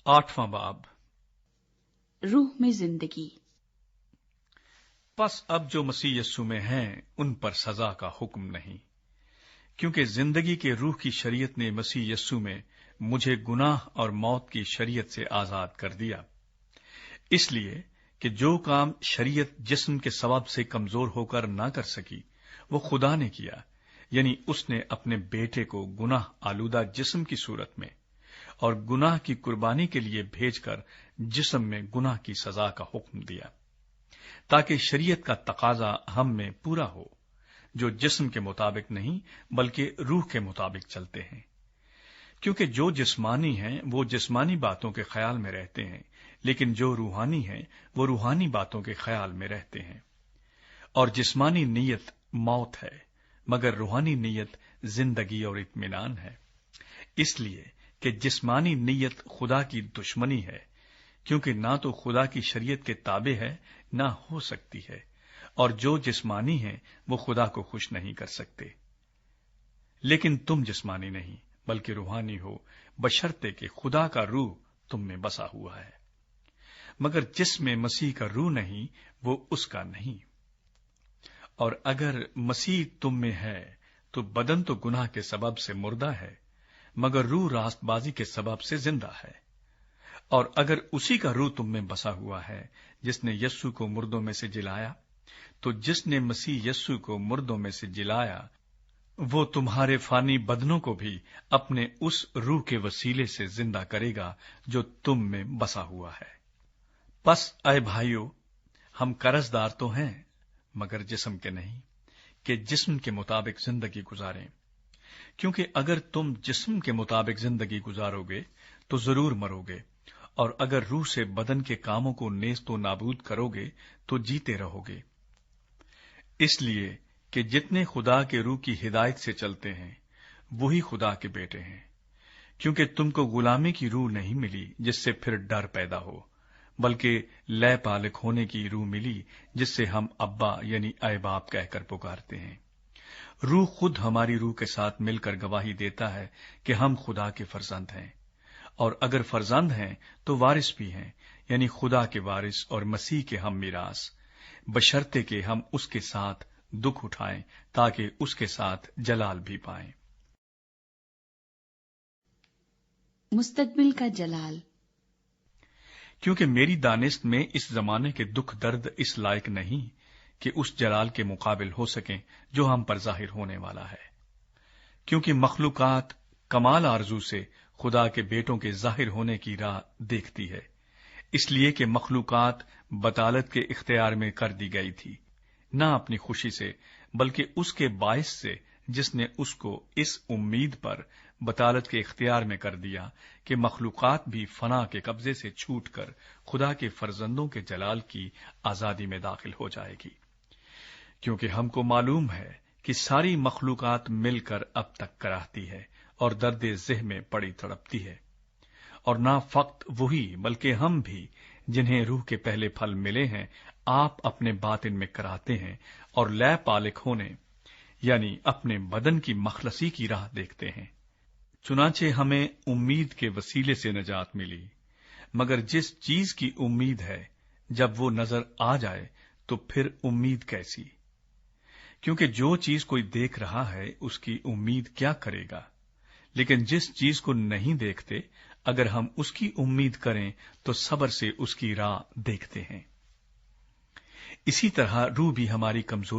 8वां बाब। रूह में जिंदगी। बस अब जो मसीह यस्सु में हैं उन पर सजा का हुक्म नहीं, क्योंकि जिंदगी के रूह की शरीयत ने मसीह यस्सु में मुझे गुनाह और मौत की शरीयत से आजाद कर दिया। इसलिए कि जो काम शरीयत जिस्म के सबब से कमजोर होकर ना कर सकी, वो खुदा ने किया, यानी उसने अपने बेटे को गुनाह आलूदा जिस्म की सूरत में और गुनाह की कुर्बानी के लिए भेजकर जिस्म में गुनाह की सजा का हुक्म दिया, ताकि शरीयत का तकाजा हम में पूरा हो, जो जिस्म के मुताबिक नहीं बल्कि रूह के मुताबिक चलते हैं। क्योंकि जो जिस्मानी हैं वो जिस्मानी बातों के ख्याल में रहते हैं, लेकिन जो रूहानी हैं वो रूहानी बातों के ख्याल में रहते हैं। और जिस्मानी नीयत मौत है, मगर रूहानी नीयत जिंदगी और इत्मीनान है। इसलिए कि जिस्मानी नीयत खुदा की दुश्मनी है, क्योंकि ना तो खुदा की शरीयत के ताबे है ना हो सकती है, और जो जिस्मानी है वो खुदा को खुश नहीं कर सकते। लेकिन तुम जिस्मानी नहीं बल्कि रूहानी हो, बशर्ते कि खुदा का रूह तुम में बसा हुआ है। मगर जिसमें मसीह का रूह नहीं वो उसका नहीं। और अगर मसीह तुम में है तो बदन तो गुनाह के सबब से मुर्दा है, मगर रूह रास्तबाजी के सबब से जिंदा है। और अगर उसी का रूह तुम में बसा हुआ है जिसने यस्सु को मुर्दों में से जिलाया, तो जिसने मसीह यस्सु को मुर्दों में से जिलाया वो तुम्हारे फानी बदनों को भी अपने उस रूह के वसीले से जिंदा करेगा जो तुम में बसा हुआ है। बस अय भाइयों, हम कर्जदार तो हैं मगर जिस्म के नहीं, कि जिस्म के मुताबिक जिंदगी गुजारें। क्योंकि अगर तुम जिस्म के मुताबिक जिंदगी गुजारोगे तो जरूर मरोगे, और अगर रूह से बदन के कामों को नेस्तो नाबूद करोगे तो जीते रहोगे। इसलिए कि जितने खुदा के रूह की हिदायत से चलते हैं वही खुदा के बेटे हैं। क्योंकि तुमको गुलामी की रूह नहीं मिली जिससे फिर डर पैदा हो, बल्कि लय पालक होने की रूह मिली जिससे हम अब्बा यानी ऐ बाप कहकर पुकारते हैं। रूह खुद हमारी रूह के साथ मिलकर गवाही देता है कि हम खुदा के फर्जंद हैं, और अगर फर्जंद हैं तो वारिस भी हैं, यानी खुदा के वारिस और मसीह के हम मिरास, बशर्ते कि हम उसके साथ दुख उठाएं ताकि उसके साथ जलाल भी पाएं। मुस्तकबिल का जलाल। क्योंकि मेरी दानिश में इस जमाने के दुख दर्द इस लायक नहीं कि उस जलाल के मुकाबिल हो सकें जो हम पर जाहिर होने वाला है। क्योंकि मखलूकात कमाल आरजू से खुदा के बेटों के जाहिर होने की राह देखती है, इसलिए कि मखलूकात बतालत के इख्तियार में कर दी गई थी, ना अपनी खुशी से बल्कि उसके बायस से जिसने उसको इस उम्मीद पर बतालत के इख्तियार में कर दिया कि मखलूकात भी फना के कब्जे से छूटकर खुदा के फर्जंदों के जलाल की आजादी में दाखिल हो जाएगी। क्योंकि हमको मालूम है कि सारी मखलूकात मिलकर अब तक कराहती है और दर्द ज़ह में पड़ी तड़पती है। और ना फक्त वही बल्कि हम भी जिन्हें रूह के पहले फल मिले हैं आप अपने बातिन में कराते हैं और लय पालक होने यानी अपने बदन की मखलसी की राह देखते हैं। चुनाचे हमें उम्मीद के वसीले से नजात मिली, मगर जिस चीज की उम्मीद है जब वो नजर आ जाए तो फिर उम्मीद कैसी? क्योंकि जो चीज कोई देख रहा है उसकी उम्मीद क्या करेगा? लेकिन जिस चीज को नहीं देखते अगर हम उसकी उम्मीद करें तो सब्र से उसकी राह देखते हैं। इसी तरह रूह भी हमारी कमजोरी